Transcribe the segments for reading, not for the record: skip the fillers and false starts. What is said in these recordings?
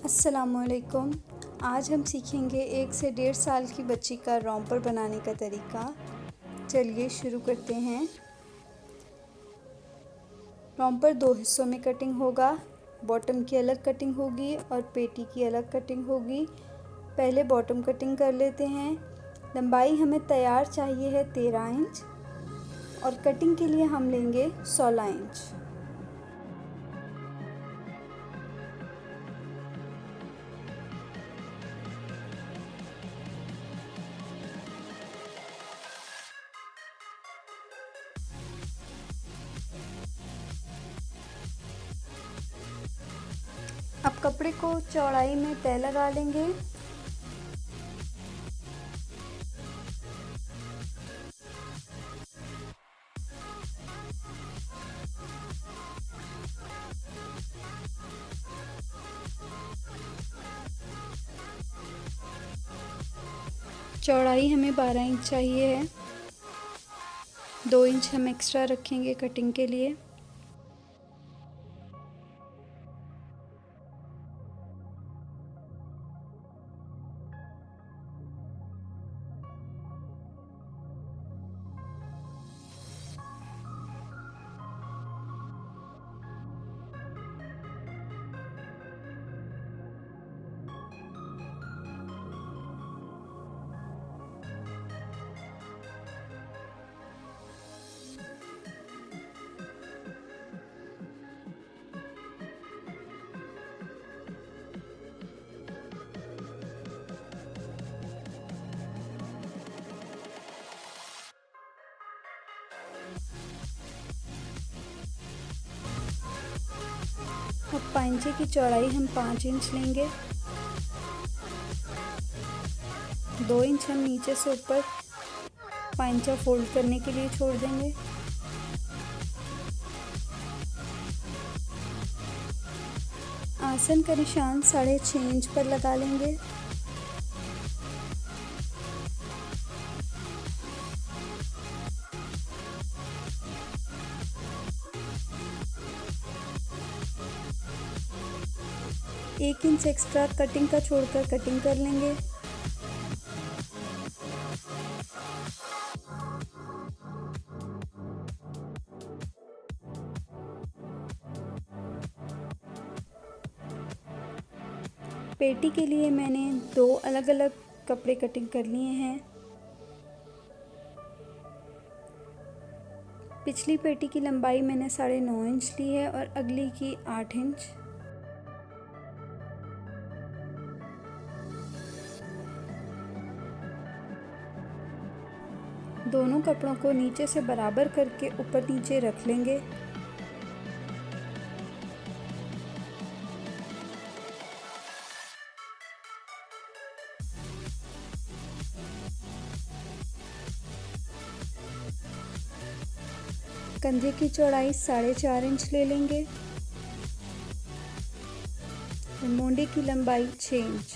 अस्सलामुअलैकुम। आज हम सीखेंगे 1 से 1.5 साल की बच्ची का रोम्पर बनाने का तरीका। चलिए शुरू करते हैं। रोम्पर 2 हिस्सों में कटिंग होगा। बॉटम की अलग कटिंग होगी और पेटी की अलग कटिंग होगी। पहले बॉटम कटिंग कर लेते हैं। लंबाई हमें तैयार चाहिए है 13 इंच और कटिंग के लिए हम लेंगे 16 इंच। अब कपड़े को चौड़ाई में तय लगा लेंगे। चौड़ाई हमें 12 इंच चाहिए है। 2 इंच हम एक्स्ट्रा रखेंगे कटिंग के लिए। अब पांचे की चौड़ाई हम 5 इंच लेंगे। 2 इंच हम नीचे से ऊपर पांचा फोल्ड करने के लिए छोड़ देंगे। आसन का निशान 6.5 इंच पर लगा लेंगे। एक इंच एक्स्ट्रा कटिंग का छोड़कर कटिंग कर लेंगे। पेटी के लिए मैंने 2 अलग अलग कपड़े कटिंग कर लिए हैं। पिछली पेटी की लंबाई मैंने 9.5 इंच ली है और अगली की 8 इंच। दोनों कपड़ों को नीचे से बराबर करके ऊपर नीचे रख लेंगे। कंधे की चौड़ाई 4.5 इंच ले लेंगे और मोंडे की लंबाई 6 इंच।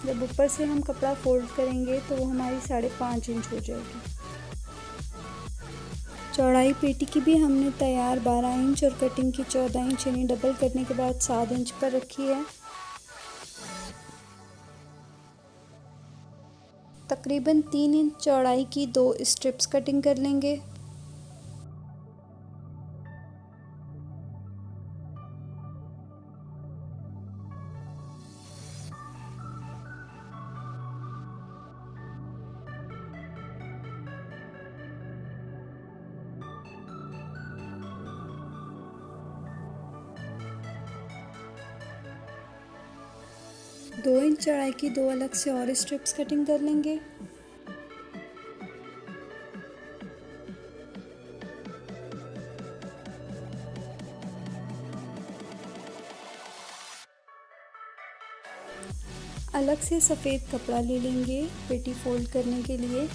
जब ऊपर से हम कपड़ा फोल्ड करेंगे तो वो हमारी 5.5 इंच हो जाएगी। चौड़ाई पेटी की भी हमने तैयार 12 इंच और कटिंग की 14 इंच यानी डबल करने के बाद 7 इंच पर रखी है। तकरीबन 3 इंच चौड़ाई की 2 स्ट्रिप्स कटिंग कर लेंगे। दो इंच चौड़ाई की 2 अलग से और स्ट्रिप्स कटिंग कर लेंगे। अलग से सफ़ेद कपड़ा ले लेंगे पेटी फोल्ड करने के लिए।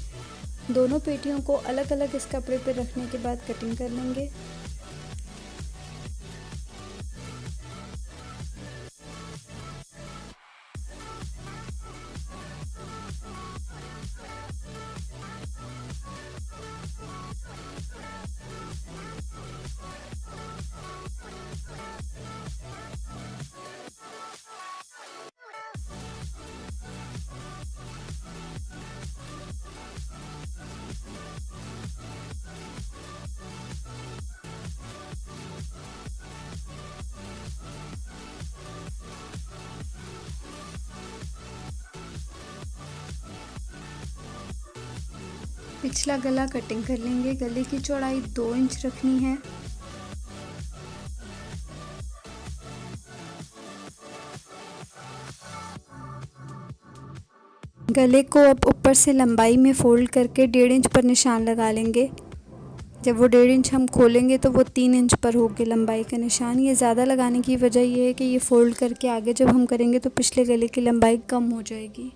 दोनों पेटियों को अलग अलग इस कपड़े पर रखने के बाद कटिंग कर लेंगे। पिछला गला कटिंग कर लेंगे। गले की चौड़ाई 2 इंच रखनी है। गले को अब ऊपर से लंबाई में फोल्ड करके 1.5 इंच पर निशान लगा लेंगे। जब वो 1.5 इंच हम खोलेंगे तो वो 3 इंच पर होगी लंबाई का निशान। ये ज़्यादा लगाने की वजह ये है कि ये फोल्ड करके आगे जब हम करेंगे तो पिछले गले की लंबाई कम हो जाएगी।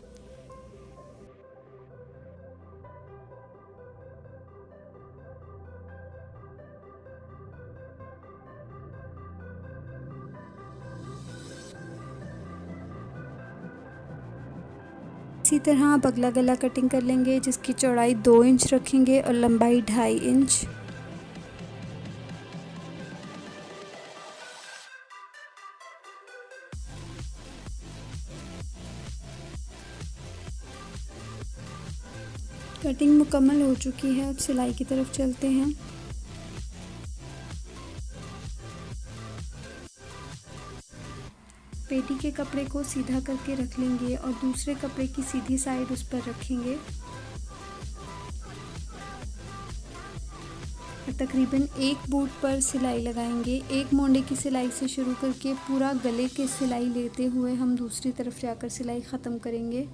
इसी तरह आप अगला गला कटिंग कर लेंगे जिसकी चौड़ाई 2 इंच रखेंगे और लंबाई 2.5 इंच। कटिंग मुकम्मल हो चुकी है। अब सिलाई की तरफ चलते हैं। पेटी के कपड़े को सीधा करके रख लेंगे और दूसरे कपड़े की सीधी साइड उस पर रखेंगे और तकरीबन एक बूट पर सिलाई लगाएंगे। एक मोंडे की सिलाई से शुरू करके पूरा गले की सिलाई लेते हुए हम दूसरी तरफ जाकर सिलाई ख़त्म करेंगे।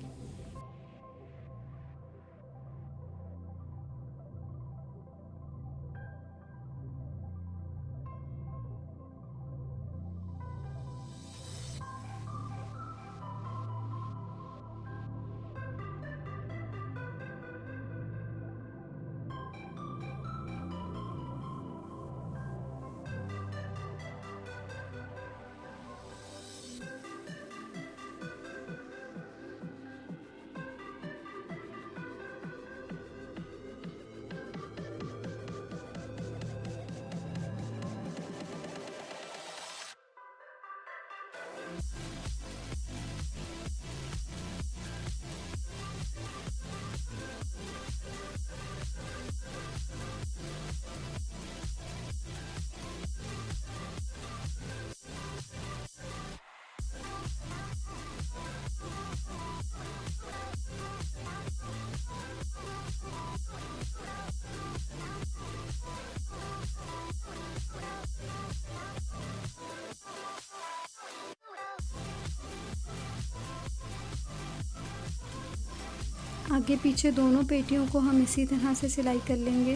आगे पीछे दोनों पेटियों को हम इसी तरह से सिलाई कर लेंगे।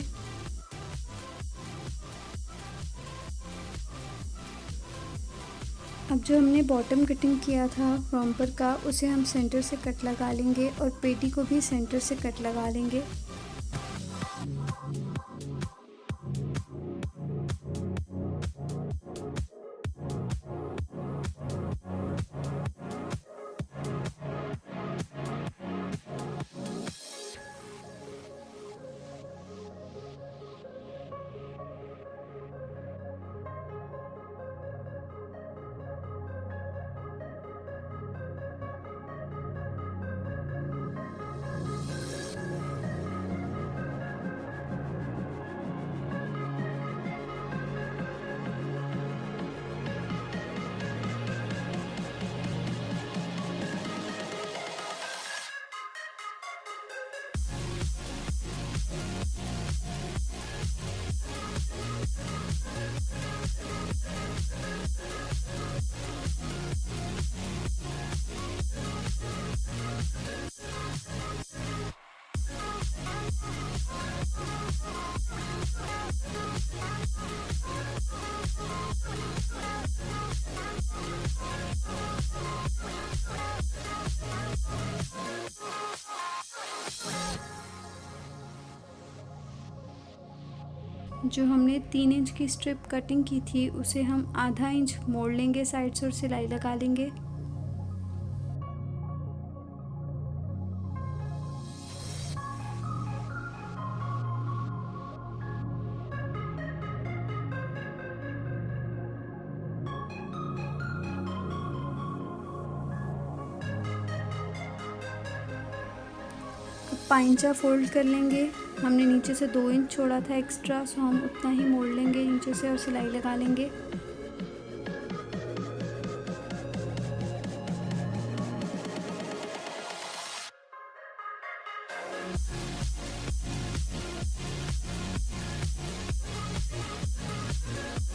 अब जो हमने बॉटम कटिंग किया था रॉम्पर का, उसे हम सेंटर से कट लगा लेंगे और पेटी को भी सेंटर से कट लगा लेंगे। जो हमने 3 इंच की स्ट्रिप कटिंग की थी उसे हम आधा इंच मोड़ लेंगे साइड से और सिलाई लगा लेंगे। पाइंचा फोल्ड कर लेंगे। हमने नीचे से 2 इंच छोड़ा था एक्स्ट्रा, सो हम उतना ही मोड़ लेंगे नीचे से और सिलाई लगा लेंगे।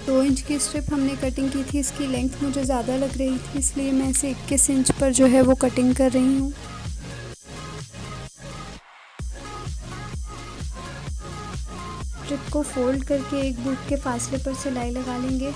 दो इंच की स्ट्रिप हमने कटिंग की थी, इसकी लेंथ मुझे ज़्यादा लग रही थी, इसलिए मैं इसे 21 इंच पर जो है वो कटिंग कर रही हूँ। स्ट्रिप को फोल्ड करके एक बूट के फासले पर सिलाई लगा लेंगे।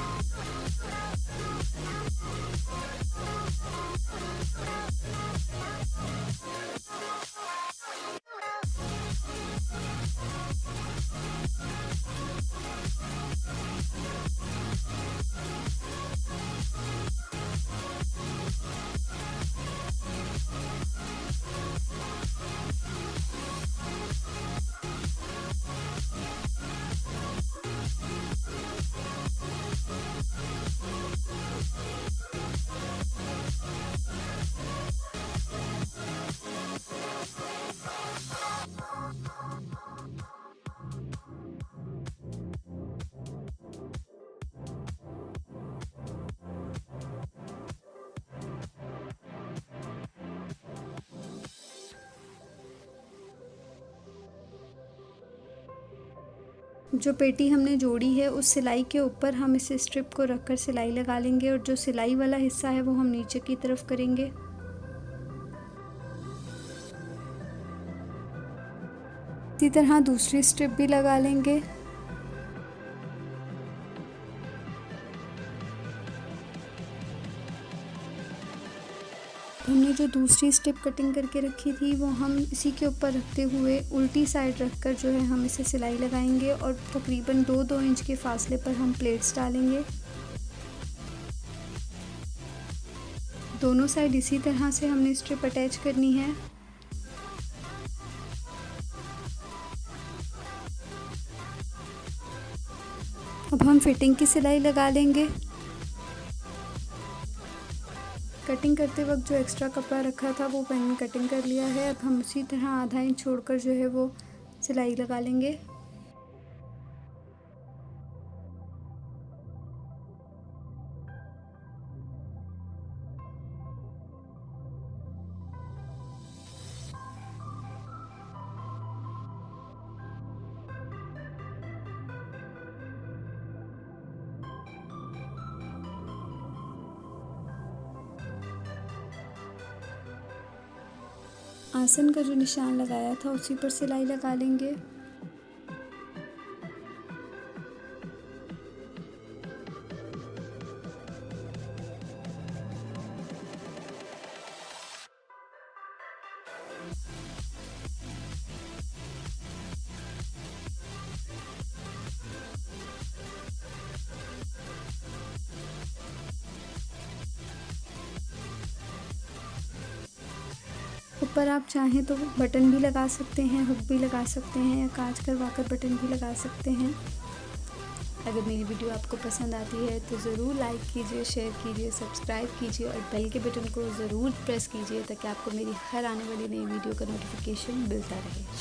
जो पेटी हमने जोड़ी है उस सिलाई के ऊपर हम इस स्ट्रिप को रखकर सिलाई लगा लेंगे और जो सिलाई वाला हिस्सा है वो हम नीचे की तरफ करेंगे। इसी तरह दूसरी स्ट्रिप भी लगा लेंगे। हमने जो दूसरी स्ट्रिप कटिंग करके रखी थी वो हम इसी के ऊपर रखते हुए उल्टी साइड रखकर जो है हम इसे सिलाई लगाएंगे और तकरीबन 2-2 इंच के फासले पर हम प्लेट्स डालेंगे। दोनों साइड इसी तरह से हमने स्ट्रिप अटैच करनी है। अब हम फिटिंग की सिलाई लगा लेंगे। कटिंग करते वक्त जो एक्स्ट्रा कपड़ा रखा था वो मैंने कटिंग कर लिया है। अब हम उसी तरह आधा इंच छोड़कर जो है वो सिलाई लगा लेंगे। आसन का जो निशान लगाया था उसी पर सिलाई लगा लेंगे। ऊपर आप चाहें तो बटन भी लगा सकते हैं, हुक भी लगा सकते हैं या कांच करवाकर बटन भी लगा सकते हैं। अगर मेरी वीडियो आपको पसंद आती है तो ज़रूर लाइक कीजिए, शेयर कीजिए, सब्सक्राइब कीजिए और बेल के बटन को ज़रूर प्रेस कीजिए ताकि आपको मेरी हर आने वाली नई वीडियो का नोटिफिकेशन मिलता रहे।